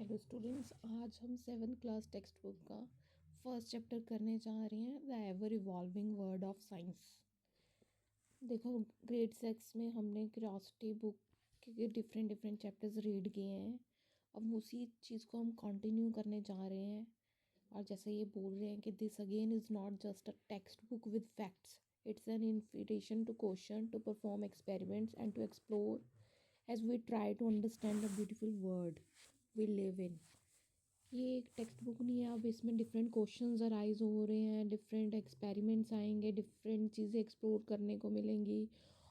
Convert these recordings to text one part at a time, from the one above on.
Hello students, आज हम 7th class text book का फर्स्ट चैप्टर करने जा रहे हैं, the ever evolving word of science. देखो, ग्रेड 6 में हमने क्यूरियोसिटी बुक के डिफरेंट डिफरेंट चैप्टर्स रीड किए हैं। अब उसी चीज़ को हम कंटिन्यू करने जा रहे हैं। और जैसे ये बोल रहे हैं कि this again is not just a textbook with facts, it's an invitation to question, to perform experiments and to explore as we try to understand the beautiful world we live in. ये एक text book नहीं है। अब इसमें different questions arise हो रहे हैं, different experiments आएंगे, डिफरेंट चीज़ें एक्सप्लोर करने को मिलेंगी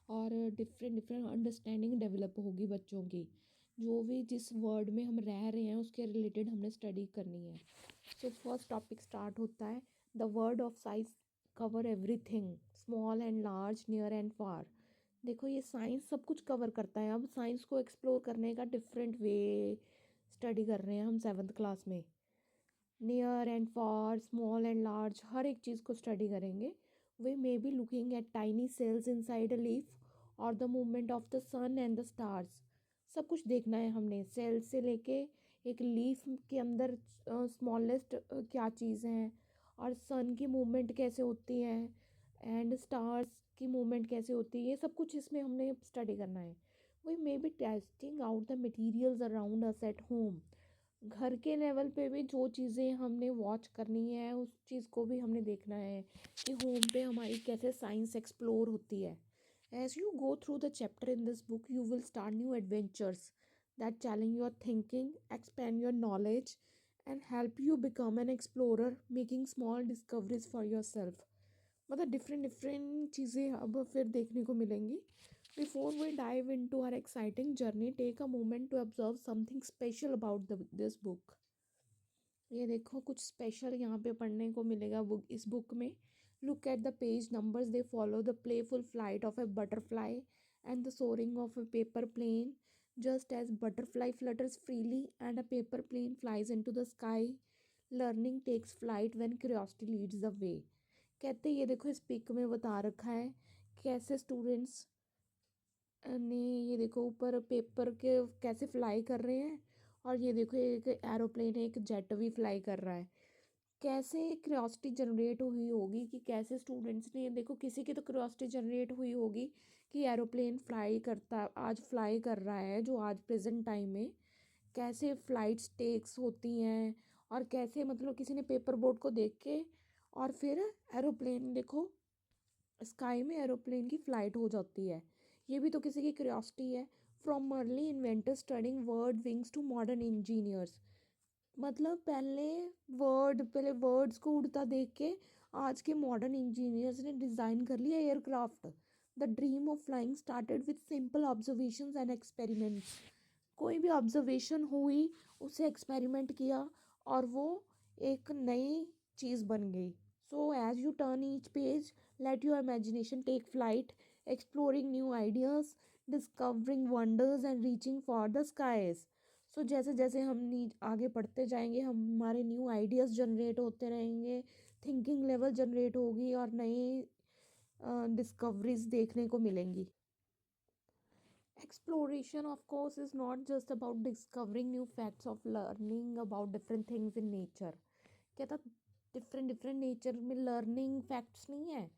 और डिफरेंट डिफरेंट अंडरस्टैंडिंग डेवलप होगी बच्चों की। जो भी जिस वर्ड में हम रह रहे हैं उसके रिलेटेड हमने स्टडी करनी है। सो फर्स्ट टॉपिक स्टार्ट होता है, the word of science cover everything, small and large, near and far. देखो, ये साइंस सब कुछ कवर करता है। अब साइंस को एक्सप्लोर करने का डिफरेंट वे स्टडी कर रहे हैं हम 7th क्लास में। Near and far, small and large, हर एक चीज़ को स्टडी करेंगे। We may be looking at tiny cells inside a leaf और the movement of the sun and the stars. सब कुछ देखना है हमने, सेल से लेके एक लीफ के अंदर स्मॉलेस्ट क्या चीज़ है, और सन की मूवमेंट कैसे होती है, एंड स्टार्स की मूवमेंट कैसे होती है। ये सब कुछ इसमें हमने स्टडी करना है। We may be testing out the materials around us at home. घर के लेवल पे भी जो चीज़ें हमने वॉच करनी है उस चीज़ को भी हमने देखना है कि होम पे हमारी कैसे साइंस एक्सप्लोर होती है। As you go through the chapter in this book you will start new adventures that challenge your thinking, expand your knowledge and help you become an explorer, making small discoveries for yourself. मतलब different different चीज़ें अब फिर देखने को मिलेंगी। Before we dive into our exciting journey, take a moment to observe something special about this book. ये देखो, कुछ स्पेशल यहाँ पे पढ़ने को मिलेगा बुक इस बुक में। Look at the page numbers, they follow the playful flight of a butterfly and the soaring of a paper plane. Just as butterfly flutters freely and a paper plane flies into the sky, learning takes flight when curiosity leads the way. कहते ये देखो, इस pick में बता रखा है कैसे students ने, ये देखो ऊपर पेपर के कैसे फ्लाई कर रहे हैं, और ये देखो एक एरोप्लेन है, एक जेट भी फ्लाई कर रहा है। कैसे क्यूरियोसिटी जनरेट हुई होगी कि कैसे स्टूडेंट्स ने, देखो किसी की तो क्यूरियोसिटी जनरेट हुई होगी कि एरोप्लेन फ्लाई करता, आज फ्लाई कर रहा है जो आज प्रेजेंट टाइम में कैसे फ़्लाइट्स टेक्स होती हैं, और कैसे मतलब किसी ने पेपर बोर्ड को देख के और फिर एरोप्लेन देखो स्काई में एरोप्लेन की फ़्लाइट हो जाती है। ये भी तो किसी की क्यूरियोसिटी है। From early inventors studying bird wings to modern engineers. मतलब पहले वर्ड्स को उड़ता देख के आज के मॉडर्न इंजीनियर्स ने डिज़ाइन कर लिया aircraft. The dream of flying started with simple observations and experiments. कोई भी ऑब्जर्वेशन हुई, उसे एक्सपेरिमेंट किया और वो एक नई चीज़ बन गई। So as you turn each page, let your imagination take flight, exploring new ideas, discovering wonders and reaching for the skies. So जैसे जैसे हम आगे पढ़ते जाएंगे, हमारे न्यू आइडियाज़ जनरेट होते रहेंगे, थिंकिंग लेवल जनरेट होगी और नई डिस्कवरीज देखने को मिलेंगी। Exploration, of course, is not just about discovering new facts of learning about different things in nature. क्या था, डिफरेंट डिफरेंट नेचर में लर्निंग फैक्ट्स नहीं है।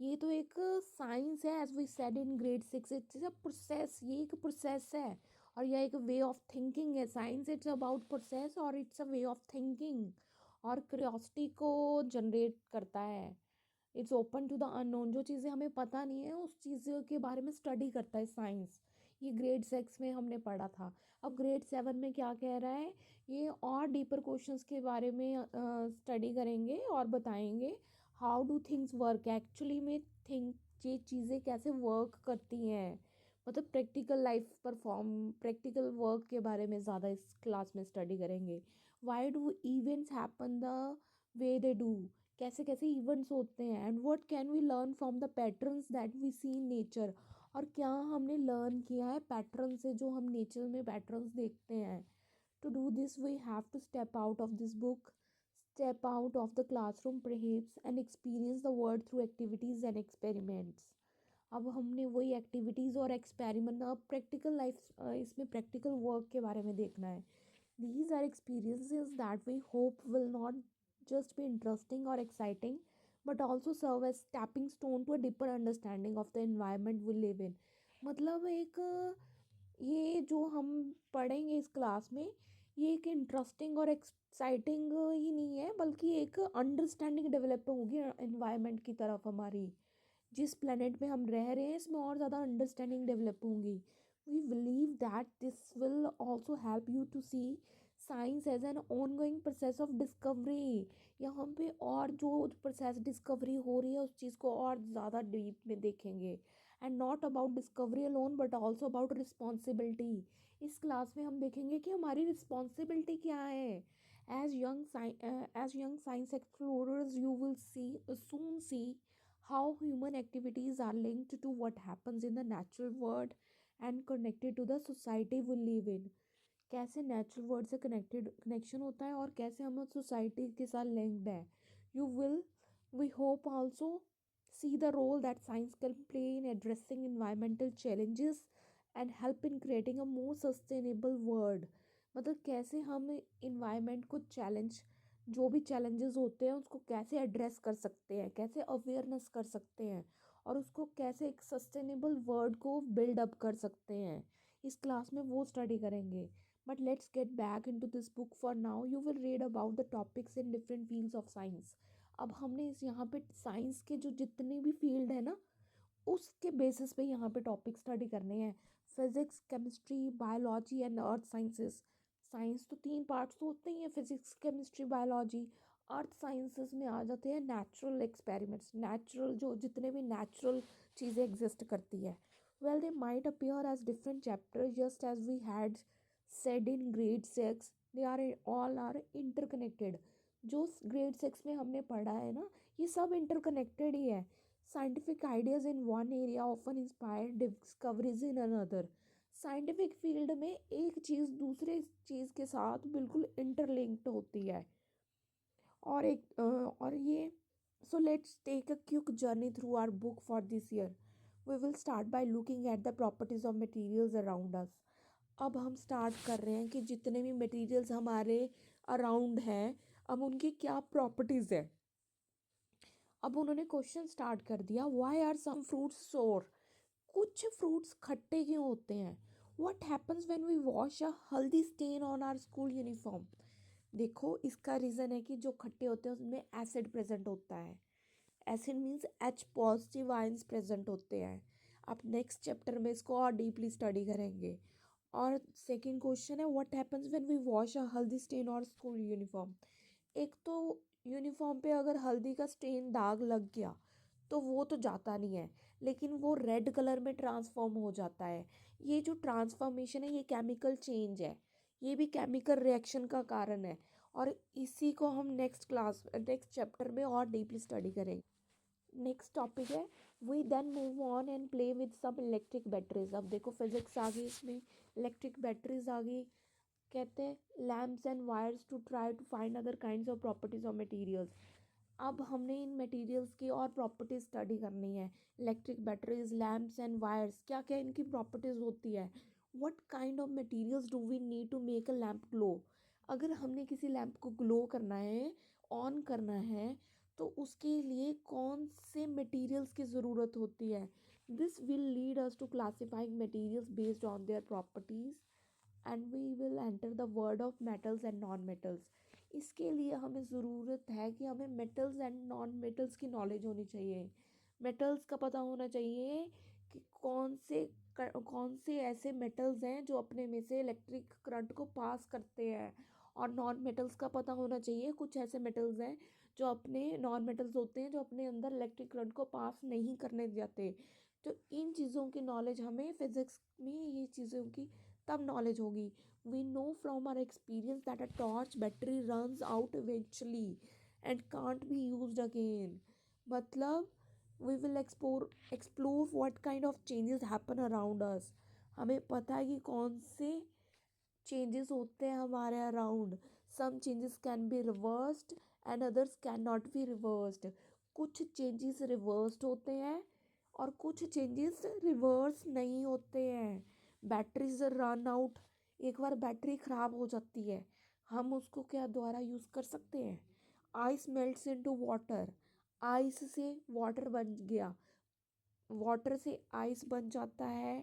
ये तो एक साइंस है, as we said in grade 6, it's a process. ये एक प्रोसेस है और यह एक वे ऑफ थिंकिंग है। साइंस इट्स अबाउट प्रोसेस और it's a way of thinking, और क्यूरियोसिटी को जनरेट करता है। It's open to the unknown, जो चीज़ें हमें पता नहीं है उस चीज़ के बारे में स्टडी करता है साइंस। ये ग्रेड 6 में हमने पढ़ा था। अब ग्रेड 7 में क्या कह रहा है, ये और डीपर क्वेश्चंस के बारे में स्टडी करेंगे और बताएंगे how do things work actually में। थिंक, ये चीज़ें कैसे वर्क करती हैं, मतलब प्रैक्टिकल वर्क के बारे में ज़्यादा इस क्लास में स्टडी करेंगे। Why do events happen the way they do, कैसे कैसे इवेंट्स होते हैं, and what can we learn from the patterns that we see in nature. और क्या हमने लर्न किया है पैटर्न से, जो हम नेचर में पैटर्न्स देखते हैं। To do this we have to step out of this book, step out of the classroom perhaps, and experience the world through activities and experiments. अब हमने वही एक्टिविटीज़ और एक्सपेरिमेंट, अब प्रैक्टिकल लाइफ, इसमें practical work के बारे में देखना है। These are experiences that we hope will not just be interesting or exciting, but also serve as stepping stone to a deeper understanding of the environment we live in. मतलब एक ये जो हम पढ़ेंगे इस क्लास में, ये एक इंटरेस्टिंग और एक्साइटिंग ही नहीं है, बल्कि एक अंडरस्टैंडिंग डेवलप होगी एनवायरनमेंट की तरफ हमारी। जिस प्लेनेट में हम रह रहे हैं इसमें और ज़्यादा अंडरस्टैंडिंग डेवलप होंगी। We believe that this will also help you to see science as an ongoing process of discovery. यहाँ पे और जो प्रोसेस डिस्कवरी हो रही है उस चीज़ को और ज़्यादा डीप में देखेंगे। And not about discovery alone but also about responsibility. इस क्लास में हम देखेंगे कि हमारी रिस्पॉन्सिबिलिटी क्या है। As young science explorers you will see soon see how human activities are linked to what happens in the natural world and connected to the society we live in। कैसे natural world से connection होता है और कैसे हम society के साथ linked है। You will we hope also see the role that science can play in addressing environmental challenges and help in creating a more sustainable world। मतलब कैसे हम इन्वायरमेंट को चैलेंज, जो भी चैलेंजेस होते हैं उसको कैसे एड्रेस कर सकते हैं, कैसे अवेयरनेस कर सकते हैं और उसको कैसे एक सस्टेनेबल वर्ल्ड को बिल्ड अप कर सकते हैं। इस क्लास में वो स्टडी करेंगे। But let's get back into this book. For now you will read about the topics in different fields of science. अब हमने इस यहाँ पे साइंस के जो जितने भी फील्ड है ना उसके बेसिस पे यहाँ पे टॉपिक स्टडी करने हैं। Physics, chemistry, biology and earth sciences. Science तो तीन पार्ट्स तो होते ही हैं, फिजिक्स, केमिस्ट्री, बायोलॉजी। अर्थ साइंसेस में आ जाते हैं नेचुरल एक्सपेरिमेंट्स, नेचुरल जो जितने भी नेचुरल चीज़ें एग्जिस्ट करती है। Well they might appear as different chapter just as we had said in grade 6। They are all are interconnected. जो ग्रेड 6 में हमने पढ़ा है ना ये सब इंटरकनेक्टेड ही है। Scientific ideas in one area often inspire discoveries in another. Scientific field में एक चीज़ दूसरे चीज़ के साथ बिल्कुल इंटरलिंक्ड होती है। और ये so let's take a quick journey through our book for this year. We will start by looking at the properties of materials around us. अब हम स्टार्ट कर रहे हैं कि जितने भी मटेरियल्स हमारे अराउंड हैं अब उनकी क्या प्रॉपर्टीज़ है। अब उन्होंने क्वेश्चन स्टार्ट कर दिया, व्हाई आर सम फ्रूट्स सोर। कुछ फ्रूट्स खट्टे क्यों होते हैं। What happens when we wash a haldi stain on our school uniform. देखो इसका रीज़न है कि जो खट्टे होते हैं उसमें एसिड प्रेजेंट होता है। Acid means H positive ions present होते हैं। आप नेक्स्ट चैप्टर में इसको और डीपली स्टडी करेंगे। और सेकंड क्वेश्चन है, what happens when we wash a haldi stain और स्कूल यूनिफॉर्म। एक तो यूनिफॉर्म पे अगर हल्दी का स्टेन दाग लग गया तो वो तो जाता नहीं है, लेकिन वो रेड कलर में ट्रांसफॉर्म हो जाता है। ये जो ट्रांसफॉर्मेशन है ये केमिकल चेंज है, ये भी केमिकल रिएक्शन का कारण है। और इसी को हम नेक्स्ट चैप्टर में और डीपली स्टडी करेंगे। नेक्स्ट टॉपिक है, we then move on and play with some electric batteries. अब देखो फिजिक्स आ गई, इसमें इलेक्ट्रिक बैटरीज आ गई। कहते हैं lamps and wires to try to find other kinds of properties of materials. अब हमने इन मटेरियल्स की और प्रॉपर्टीज स्टडी करनी है। Electric batteries, lamps and wires, क्या क्या इनकी प्रॉपर्टीज होती है। What kind of materials do we need to make a lamp glow. अगर हमने किसी लैम्प को ग्लो करना है, ऑन करना है, तो उसके लिए कौन से मटेरियल्स की ज़रूरत होती है। This will lead us to classifying materials based on their properties and we will enter the word of metals and non metals. इसके लिए हमें ज़रूरत है कि हमें मेटल्स एंड नॉन मेटल्स की नॉलेज होनी चाहिए। मेटल्स का पता होना चाहिए कि कौन से ऐसे मेटल्स हैं जो अपने में से इलेक्ट्रिक करंट को पास करते हैं। और नॉन मेटल्स का पता होना चाहिए, कुछ ऐसे मेटल्स हैं जो अपने नॉन मेटल्स होते हैं जो अपने अंदर इलेक्ट्रिक करंट को पास नहीं करने देते। तो इन चीज़ों की नॉलेज हमें फिज़िक्स में ये चीज़ों की तब नॉलेज होगी। We know from our experience that a torch battery runs out eventually and can't be used again. मतलब we will explore what kind of changes happen around us. हमें पता है कि कौन से चेंजेस होते हैं हमारे around. Some changes can be reversed and others can not be reversed. कुछ चेंजेस रिवर्स्ड होते हैं और कुछ चेंजेस रिवर्स नहीं होते हैं। बैटरीज रन आउट एक बार बैटरी ख़राब हो जाती है, हम उसको क्या दोबारा यूज़ कर सकते हैं? Ice melts into water, ice से वाटर बन गया, वाटर से आइस बन जाता है।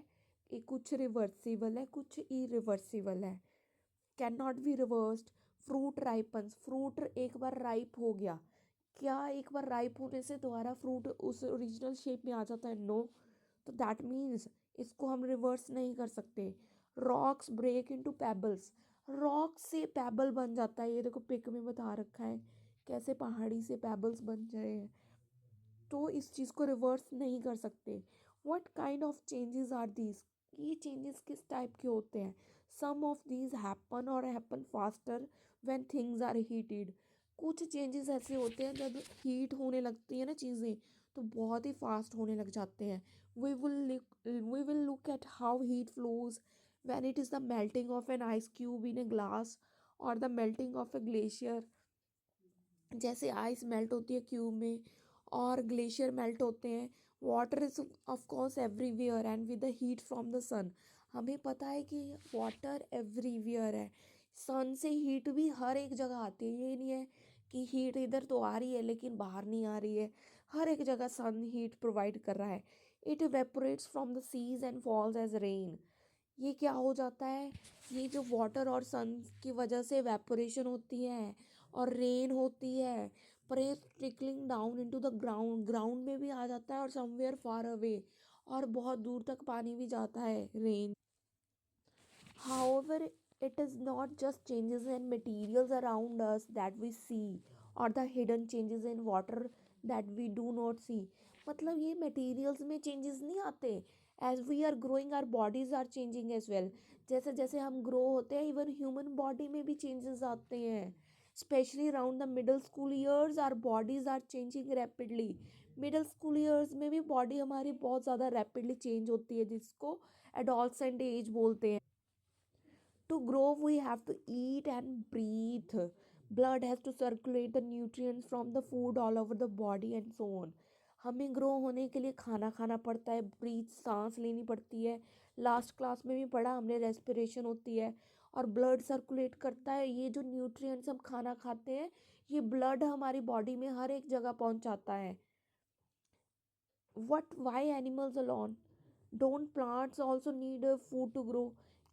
ये कुछ रिवर्सिबल है, कुछ इरिवर्सिबल है, can not be reversed. Fruit ripens, fruit एक बार राइप हो गया, क्या एक बार राइप होने से दोबारा फ्रूट उस ओरिजिनल शेप में आ जाता है? नो। तो दैट मीन्स इसको हम रिवर्स नहीं कर सकते। Rocks break into pebbles, rock से पेबल बन जाता है, ये देखो पिक में बता रखा है कैसे पहाड़ी से पेबल्स बन रहे हैं। तो इस चीज़ को रिवर्स नहीं कर सकते। What kind of changes are these, ये चेंजेस किस टाइप के होते हैं? Some of these happen or happen faster when things are heated, कुछ चेंजेस ऐसे होते हैं जब हीट होने लगती है ना चीज़ें, तो बहुत ही फास्ट होने लग जाते हैं। We will look at how heat flows when it is the melting of an ice cube in a glass और the melting of a glacier. जैसे आइस मेल्ट होती है क्यूब में और ग्लेशियर मेल्ट होते हैं, water is of course everywhere and with the heat from the sun. हमें पता है कि वाटर एवरीवेयर है, सन से हीट भी हर एक जगह आती है। ये नहीं है कि हीट इधर तो आ रही है लेकिन बाहर नहीं आ रही है, हर एक जगह सन हीट प्रोवाइड कर रहा है। It evaporates from the seas and falls as rain, ये क्या हो जाता है, ये जो वाटर और सन की वजह से वेपोरेशन होती है और रेन होती है, पर ये trickling down into the ground, ground में भी आ जाता है और समवेयर फार अवे, और बहुत दूर तक पानी भी जाता है rain. However, it is not just changes in materials around us that we see or the hidden changes in water that we do not see. मतलब ये materials में changes नहीं आते, as we are growing our bodies are changing as well. जैसे जैसे हम grow होते हैं even human body में भी changes आते हैं, especially around the middle school years our bodies are changing rapidly. Middle school years में भी बॉडी हमारी बहुत ज़्यादा रैपिडली चेंज होती है, जिसको एडोलसेंट एज बोलते हैं। To grow, we have to eat and breathe. Blood has to circulate the nutrients from the food all over the body and so on. हमें ग्रो होने के लिए खाना खाना पड़ता है, ब्रीथ सांस लेनी पड़ती है। लास्ट क्लास में भी पढ़ा हमने, रेस्पिरेशन होती है और ब्लड सर्कुलेट करता है। ये जो न्यूट्रिएंट्स हम खाना खाते हैं, ये ब्लड हमारी बॉडी में हर एक जगह पहुंचाता है। What, why animals alone? Don't plants also need food to grow?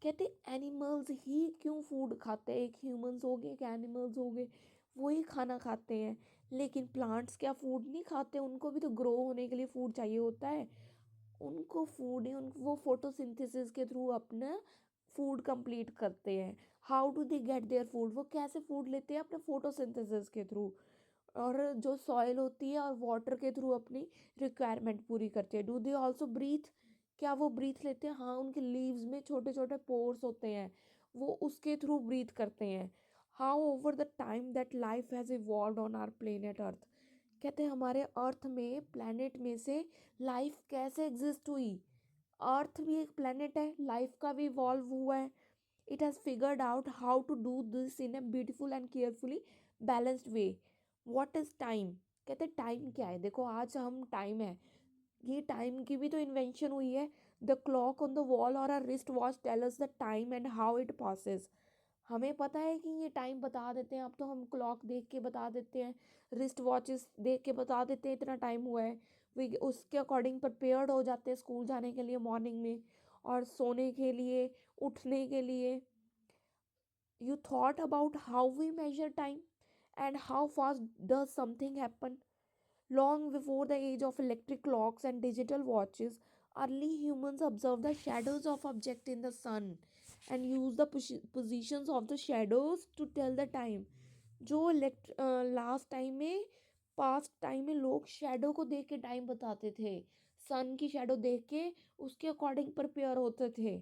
कहते एनिमल्स ही क्यों फूड खाते हैं, एक ह्यूमंस हो गए एक एनिमल्स हो गए, वही खाना खाते हैं, लेकिन प्लांट्स क्या फूड नहीं खाते? उनको भी तो ग्रो होने के लिए फूड चाहिए होता है। उनको फूड ही वो फोटोसिंथेसिस के थ्रू अपना फूड कंप्लीट करते हैं। How do they get their food, वो कैसे फूड लेते हैं? अपने फोटोसिंथेसिस के थ्रू, और जो सॉइल होती है और वाटर के थ्रू अपनी रिक्वायरमेंट पूरी करते हैं। डू दे ऑल्सो ब्रीथ, क्या वो ब्रीथ लेते हैं? हाँ, उनके लीव्स में छोटे छोटे पोर्स होते हैं, वो उसके थ्रू ब्रीथ करते हैं। How over the time that life has evolve on our planet earth, कहते हैं हमारे अर्थ में, प्लेनेट में से लाइफ कैसे एग्जिस्ट हुई? अर्थ भी एक प्लेनेट है, लाइफ का भी इवॉल्व हुआ है। It has figured out how to do this in a beautiful and carefully balanced way. What is time, कहते हैं टाइम क्या है? देखो आज हम टाइम है, ये टाइम की भी तो इन्वेंशन हुई है। The clock on the wall और a wrist watch tell us the time and how it passes. हमें पता है कि ये टाइम बता देते हैं, अब तो हम क्लॉक देख के बता देते हैं, रिस्ट वॉचेस देख के बता देते हैं इतना टाइम हुआ है। वी उसके अकॉर्डिंग प्रिपेयर्ड हो जाते हैं स्कूल जाने के लिए मॉर्निंग में, और सोने के लिए, उठने के लिए। You thought about how we measure time and how fast does something happen? Long before the age of electric clocks and digital watches, early humans observed the shadows of objects in the sun and used the positions of the shadows to tell the time. जो last time में, past time में लोग shadow को देख के time बताते थे, सन की शेडो देख के उसके अकॉर्डिंग प्रिपेयर होते थे,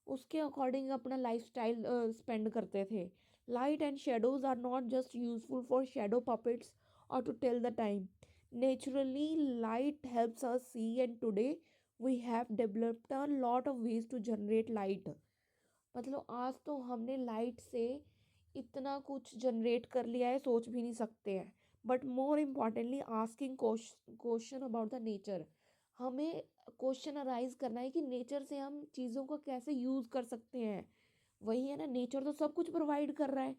उसके अकॉर्डिंग अपना लाइफ स्टाइल स्पेंड करते थे। Light and shadows are not just useful for shadow puppets और to tell the time. Naturally light helps us see, and today we have developed a lot of ways to generate light. मतलब आज तो हमने light से इतना कुछ generate कर लिया है, सोच भी नहीं सकते हैं। But more importantly asking question about the nature, हमें क्वेश्चन अराइज करना है कि नेचर से हम चीज़ों को कैसे यूज़ कर सकते हैं। वही है ना, नेचर तो सब कुछ प्रोवाइड कर रहा है,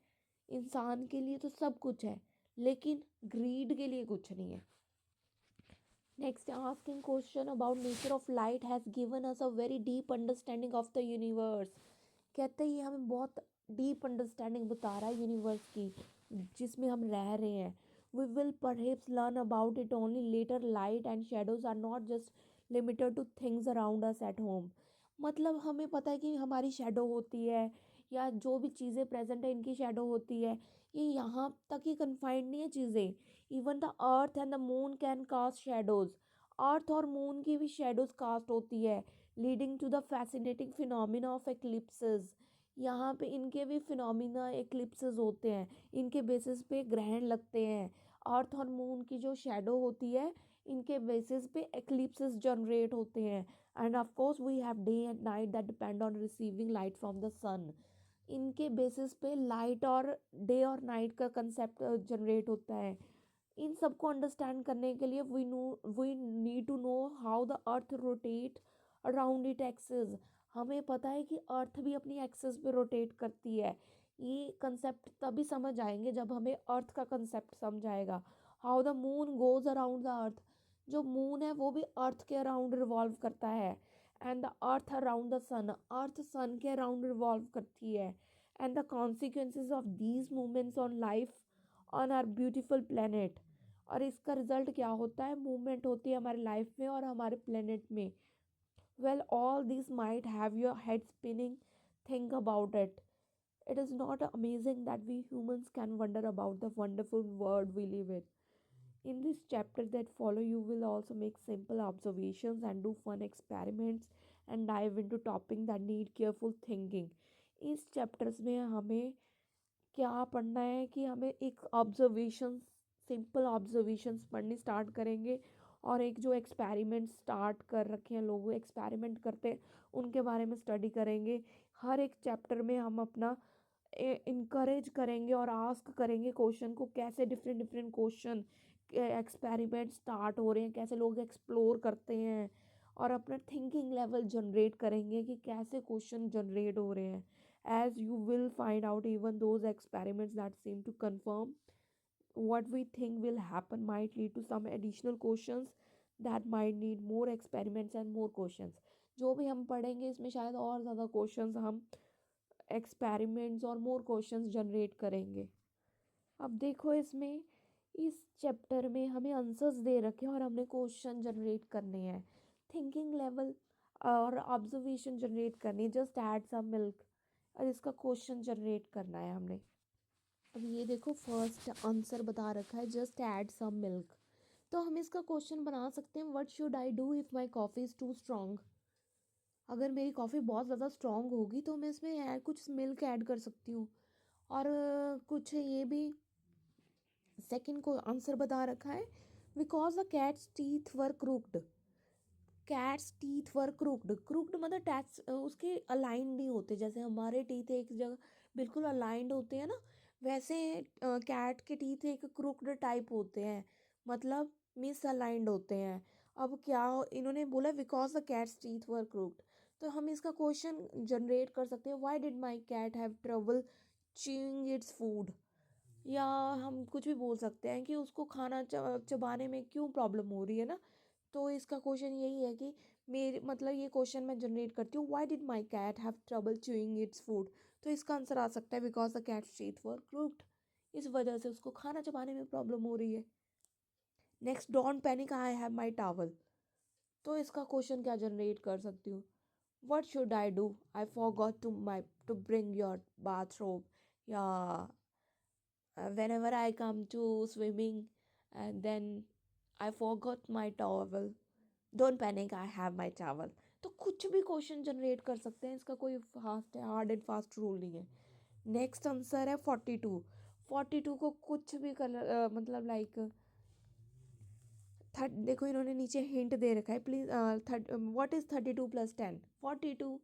इंसान के लिए तो सब कुछ है, लेकिन ग्रीड के लिए कुछ नहीं है। Next, asking question about nature of light has given us a very deep understanding of the universe. कहते ही हमें बहुत डीप अंडरस्टैंडिंग बता रहा है यूनिवर्स की, जिसमें हम रह रहे हैं। We will perhaps learn about it only later. Light and shadows are not just limited to things around us at home. मतलब हमें पता है कि हमारी शेडो होती है, या जो भी चीज़ें प्रेजेंट है इनकी शेडो होती है, ये यहाँ तक ही कन्फाइंड नहीं है चीज़ें। Even the earth and the moon can cast shadows. Earth और मून की भी शेडोज कास्ट होती है, leading to the fascinating phenomena of eclipses. यहाँ पे इनके भी फिनोमिना एक्लिप्सेस होते हैं, इनके बेसिस पे ग्रहण लगते हैं। अर्थ और मून की जो शेडो होती है, इनके बेसिस पे एक्लिप्सेस जनरेट होते हैं। And of course we have day and night that depend on receiving light from the sun. इनके बेसिस पे लाइट और डे और नाइट का कंसेप्ट जनरेट होता है। इन सबको अंडरस्टैंड करने के लिए we need to know how the earth rotate around it axis. हमें पता है कि अर्थ भी अपनी एक्सिस पे रोटेट करती है। ये कंसेप्ट तभी समझ आएंगे जब हमें अर्थ का कंसेप्ट समझ आएगा। How the moon goes around the earth. जो मून है वो भी अर्थ के अराउंड रिवॉल्व करता है। And the earth around the sun, earth sun के अराउंड रिवॉल्व करती है। And the consequences of these movements on life on our beautiful planet. और इसका रिजल्ट क्या होता है, मूवमेंट होती है हमारी लाइफ में और हमारे प्लेनेट में। Well all this might have your head spinning, think about it. It is not amazing that we humans can wonder about the wonderful world we live in. In this chapter that follow, you will also make simple observations and do fun experiments and dive into topics that need careful thinking. इस chapters में हमें क्या पढ़ना है कि हमें एक observation, simple observations पढ़नी स्टार्ट करेंगे, और एक जो एक्सपेरिमेंट स्टार्ट कर रखे हैं लोग एक्सपेरिमेंट करते हैं, उनके बारे में स्टडी करेंगे। हर एक चैप्टर में हम अपना इनकरेज करेंगे और आस्क करेंगे क्वेश्चन को, कैसे different different question experiment start हो रहे हैं, कैसे लोग एक्सप्लोर करते हैं, और अपना थिंकिंग लेवल जनरेट करेंगे कि कैसे क्वेश्चन जनरेट हो रहे हैं। as you will find out, even those experiments that seem to confirm what we think will happen might lead to some additional questions that might need more experiments and more questions. जो भी हम पढ़ेंगे इसमें शायद और ज़्यादा questions हम experiments और मोर क्वेश्चंस जनरेट करेंगे। अब देखो इसमें, इस चैप्टर में हमें आंसर्स दे रखे हैं और हमने क्वेश्चन जनरेट करने हैं, थिंकिंग लेवल और ऑब्जर्वेशन जनरेट करनी है। जस्ट ऐड सम मिल्क, और इसका क्वेश्चन जनरेट करना है हमने। अब ये देखो फर्स्ट आंसर बता रखा है, जस्ट ऐड सम मिल्क। तो हम इसका क्वेश्चन बना सकते हैं, what should I do if my coffee is too strong. अगर मेरी कॉफ़ी बहुत ज़्यादा स्ट्रॉन्ग होगी तो मैं इसमें कुछ मिल्क ऐड कर सकती हूँ। और कुछ ये भी सेकंड को आंसर बता रखा है, because the cat's teeth were crooked. Cats teeth were crooked, crooked मतलब टैच उसके अलाइंड नहीं होते, जैसे हमारे टीथ एक जगह बिल्कुल अलाइंड होते हैं ना, वैसे कैट के टीथ एक क्रूक्ड टाइप होते हैं, मतलब मिस अलाइंड होते हैं। अब क्या इन्होंने बोला, because the cat's teeth were crooked, तो हम इसका क्वेश्चन जनरेट कर सकते हैं, why did my cat have trouble chewing its food. या हम कुछ भी बोल सकते हैं कि उसको खाना चबाने में क्यों प्रॉब्लम हो रही है ना। तो इसका क्वेश्चन यही है कि मेरे मतलब ये क्वेश्चन मैं जनरेट करती हूँ, why did my cat have trouble chewing its food. तो इसका आंसर आ सकता है, because the cat's teeth were crooked, इस वजह से उसको खाना चबाने में प्रॉब्लम हो रही है। Next, don't panic I have my towel. तो इसका क्वेश्चन क्या जनरेट कर सकती हूँ, what should I do, I forgot to bring your bathrobe. या whenever I come to swimming and then I forgot my towel. Don't panic, I have my towel. तो कुछ भी क्वेश्चन जनरेट कर सकते हैं, इसका कोई fast hard and fast rule नहीं है। नेक्स्ट आंसर है 42। 42 को कुछ भी कलर मतलब लाइक देखो इन्होंने नीचे हिंट दे रखा है, please what is 32 plus 10, 42,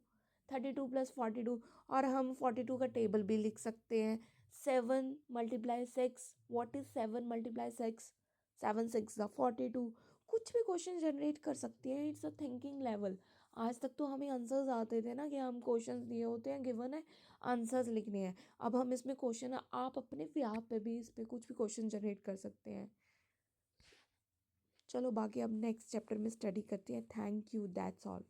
32 plus 42। और हम 42 का टेबल भी लिख सकते हैं, 7 multiply 6, what is 7 multiply 6, 7 6 the 42। कुछ भी क्वेश्चन जनरेट कर सकते हैं, इट्स अ थिंकिंग लेवल। आज तक तो हमें आंसर्स आते थे ना कि हम क्वेश्चंस दिए होते हैं, गिवन है, आंसर्स लिखने हैं। अब हम इसमें क्वेश्चन, आप अपने आप पे भी इस पे कुछ भी क्वेश्चन जनरेट कर सकते हैं। चलो बाकी अब नेक्स्ट चैप्टर में स्टडी करते हैं। Thank you, that's all.